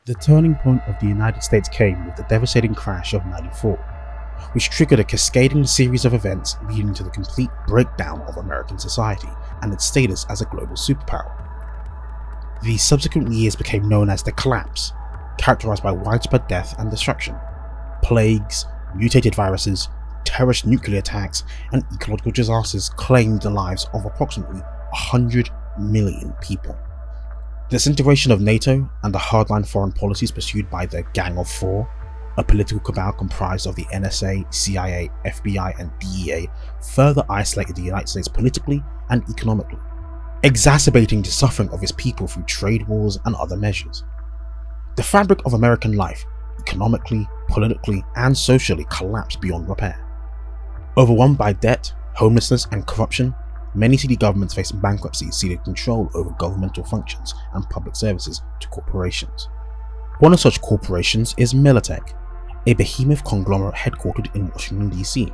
The turning point of the United States came with the devastating crash of '94, which triggered a cascading series of events leading to the complete breakdown of American society and its status as a global superpower. The subsequent years became known as the Collapse, characterized by widespread death and destruction. Plagues, mutated viruses, terrorist nuclear attacks, and ecological disasters claimed the lives of approximately 100 million people. The disintegration of NATO and the hardline foreign policies pursued by the Gang of Four, a political cabal comprised of the NSA, CIA, FBI, and DEA, further isolated the United States politically and economically, exacerbating the suffering of its people through trade wars and other measures. The fabric of American life, economically, politically, and socially, collapsed beyond repair. Overwhelmed by debt, homelessness, and corruption, many city governments faced bankruptcy, ceding control over governmental functions and public services to corporations. One of such corporations is Militech, a behemoth conglomerate headquartered in Washington, D.C.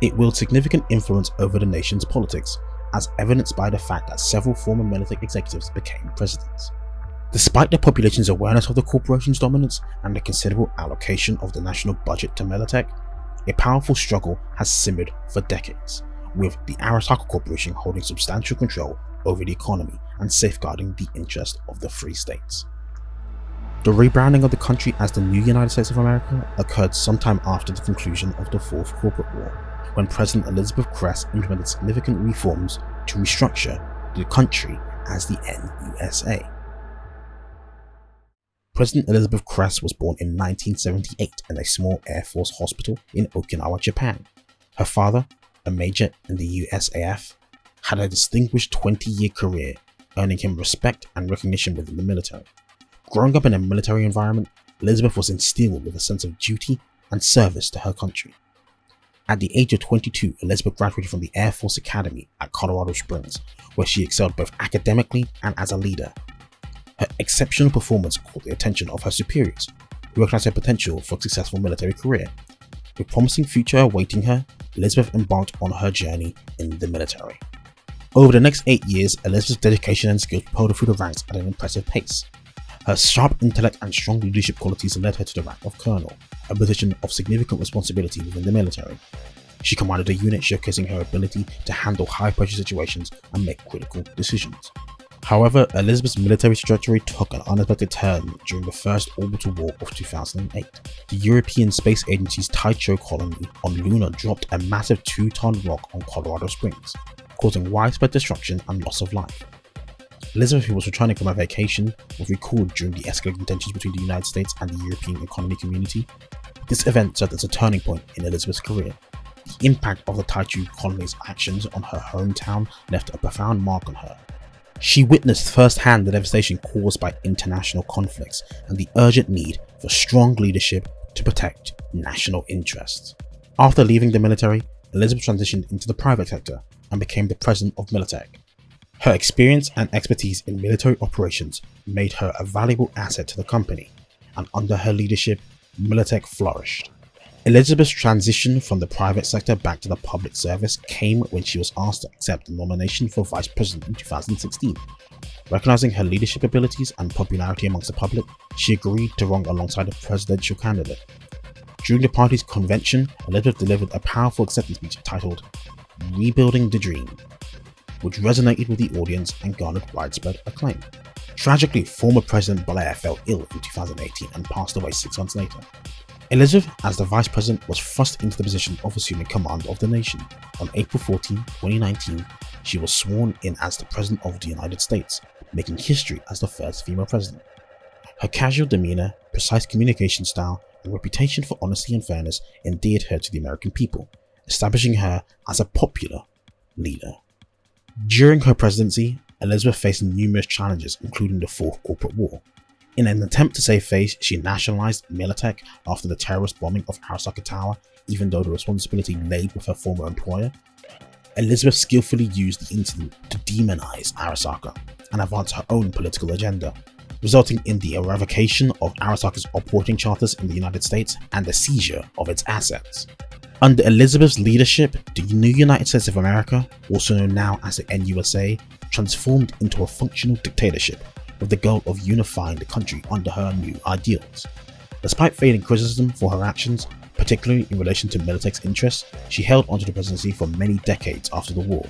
It wielded significant influence over the nation's politics, as evidenced by the fact that several former Militech executives became presidents. Despite the population's awareness of the corporation's dominance and the considerable allocation of the national budget to Militech, a powerful struggle has simmered for decades, with the Arasaka Corporation holding substantial control over the economy and safeguarding the interest of the free states. The rebranding of the country as the new United States of America occurred sometime after the conclusion of the Fourth Corporate War, when President Elizabeth Kress implemented significant reforms to restructure the country as the NUSA. President Elizabeth Kress was born in 1978 in a small Air Force hospital in Okinawa, Japan. Her father, a major in the USAF, had a distinguished 20-year career, earning him respect and recognition within the military. Growing up in a military environment, Elizabeth was instilled with a sense of duty and service to her country. At the age of 22, Elizabeth graduated from the Air Force Academy at Colorado Springs, where she excelled both academically and as a leader. Her exceptional performance caught the attention of her superiors, who recognized her potential for a successful military career. With a promising future awaiting her, Elizabeth embarked on her journey in the military. Over the next 8 years, Elizabeth's dedication and skills propelled her through the ranks at an impressive pace. Her sharp intellect and strong leadership qualities led her to the rank of colonel, a position of significant responsibility within the military. She commanded a unit showcasing her ability to handle high-pressure situations and make critical decisions. However, Elizabeth's military trajectory took an unexpected turn during the First Orbital War of 2008. The European Space Agency's Taicho colony on Luna dropped a massive 2-ton rock on Colorado Springs, causing widespread destruction and loss of life. Elizabeth, who was returning from a vacation, was recalled during the escalating tensions between the United States and the European economic community. This event served as a turning point in Elizabeth's career. The impact of the Taicho colony's actions on her hometown left a profound mark on her. She witnessed firsthand the devastation caused by international conflicts and the urgent need for strong leadership to protect national interests. After leaving the military, Elizabeth transitioned into the private sector and became the president of Militech. Her experience and expertise in military operations made her a valuable asset to the company, and under her leadership, Militech flourished. Elizabeth's transition from the private sector back to the public service came when she was asked to accept the nomination for vice president in 2016. Recognizing her leadership abilities and popularity amongst the public, she agreed to run alongside a presidential candidate. During the party's convention, Elizabeth delivered a powerful acceptance speech titled "Rebuilding the Dream," which resonated with the audience and garnered widespread acclaim. Tragically, former President Blair fell ill in 2018 and passed away 6 months later. Elizabeth, as the vice president, was thrust into the position of assuming command of the nation. On April 14, 2019, she was sworn in as the President of the United States, making history as the first female president. Her casual demeanor, precise communication style, and reputation for honesty and fairness endeared her to the American people, establishing her as a popular leader. During her presidency, Elizabeth faced numerous challenges, including the Fourth Corporate War. In an attempt to save face, she nationalized Militech after the terrorist bombing of Arasaka Tower, even though the responsibility lay with her former employer. Elizabeth skillfully used the incident to demonize Arasaka and advance her own political agenda, resulting in the revocation of Arasaka's operating charters in the United States and the seizure of its assets. Under Elizabeth's leadership, the new United States of America, also known now as the NUSA, transformed into a functional dictatorship, with the goal of unifying the country under her new ideals. Despite fading criticism for her actions, particularly in relation to Militech's interests, she held onto the presidency for many decades after the war,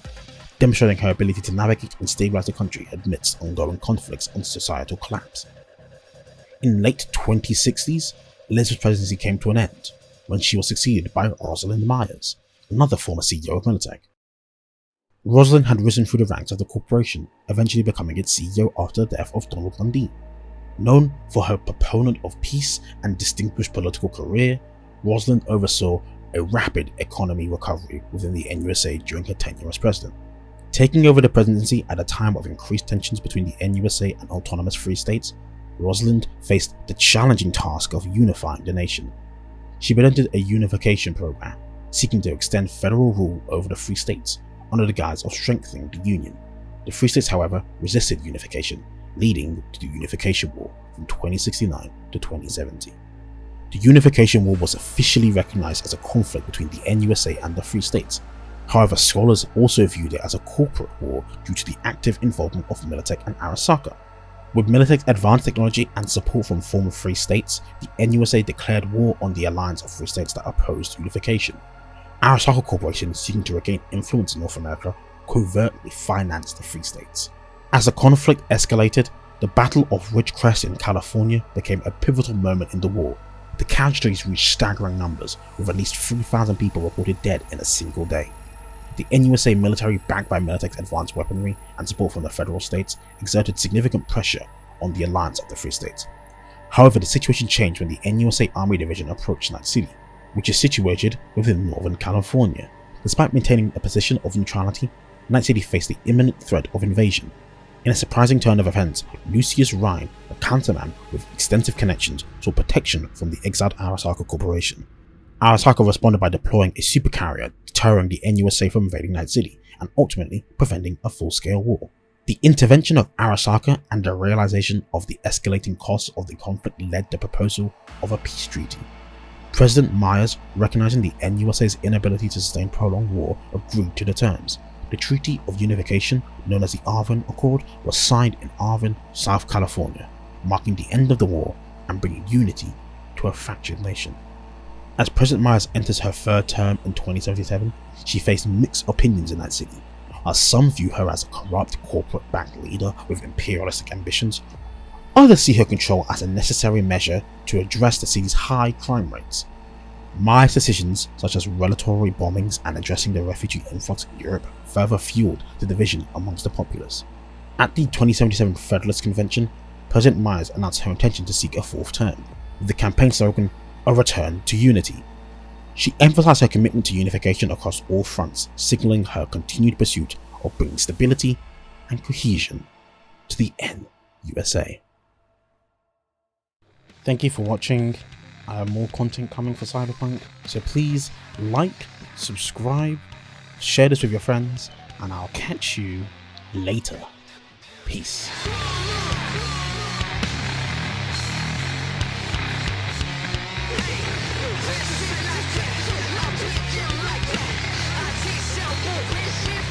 demonstrating her ability to navigate and stabilize the country amidst ongoing conflicts and societal collapse. In late 2060s, Elizabeth's presidency came to an end when she was succeeded by Rosalind Myers, another former CEO of Militech. Rosalind had risen through the ranks of the corporation, eventually becoming its CEO after the death of Donald Lundin. Known for her proponent of peace and distinguished political career, Rosalind oversaw a rapid economy recovery within the NUSA during her tenure as president. Taking over the presidency at a time of increased tensions between the NUSA and autonomous free states, Rosalind faced the challenging task of unifying the nation. She presented a unification program, seeking to extend federal rule over the free states under the guise of strengthening the union. The free states, however, resisted unification, leading to the Unification War from 2069 to 2070. The Unification War was officially recognized as a conflict between the NUSA and the free states. However, scholars also viewed it as a corporate war due to the active involvement of Militech and Arasaka. With Militech's advanced technology and support from former free states, the NUSA declared war on the alliance of free states that opposed unification. Arasaka Corporation, seeking to regain influence in North America, covertly financed the free states. As the conflict escalated, the Battle of Ridgecrest in California became a pivotal moment in the war. The casualties reached staggering numbers, with at least 3,000 people reported dead in a single day. The NUSA military, backed by Militech's advanced weaponry and support from the federal states, exerted significant pressure on the alliance of the free states. However, the situation changed when the NUSA Army Division approached Night City, which is situated within Northern California. Despite maintaining a position of neutrality, Night City faced the imminent threat of invasion. In a surprising turn of events, Lucius Rhine, a counterman with extensive connections, sought protection from the exiled Arasaka Corporation. Arasaka responded by deploying a supercarrier, deterring the NUSA from invading Night City and ultimately preventing a full-scale war. The intervention of Arasaka and the realization of the escalating costs of the conflict led to the proposal of a peace treaty. President Myers, recognizing the NUSA's inability to sustain prolonged war, agreed to the terms. The Treaty of Unification, known as the Arvin Accord, was signed in Arvin, South California, marking the end of the war and bringing unity to a fractured nation. As President Myers enters her third term in 2077, she faced mixed opinions in Night City, as some view her as a corrupt corporate-backed leader with imperialistic ambitions. Others see her control as a necessary measure to address the city's high crime rates. Myers' decisions, such as retaliatory bombings and addressing the refugee influx in Europe, further fueled the division amongst the populace. At the 2077 Federalist Convention, President Myers announced her intention to seek a fourth term, with the campaign slogan, "A Return to Unity." She emphasized her commitment to unification across all fronts, signaling her continued pursuit of bringing stability and cohesion to the NUSA. Thank you for watching. I have more content coming for Cyberpunk, so please like, subscribe, share this with your friends, and I'll catch you later. Peace. I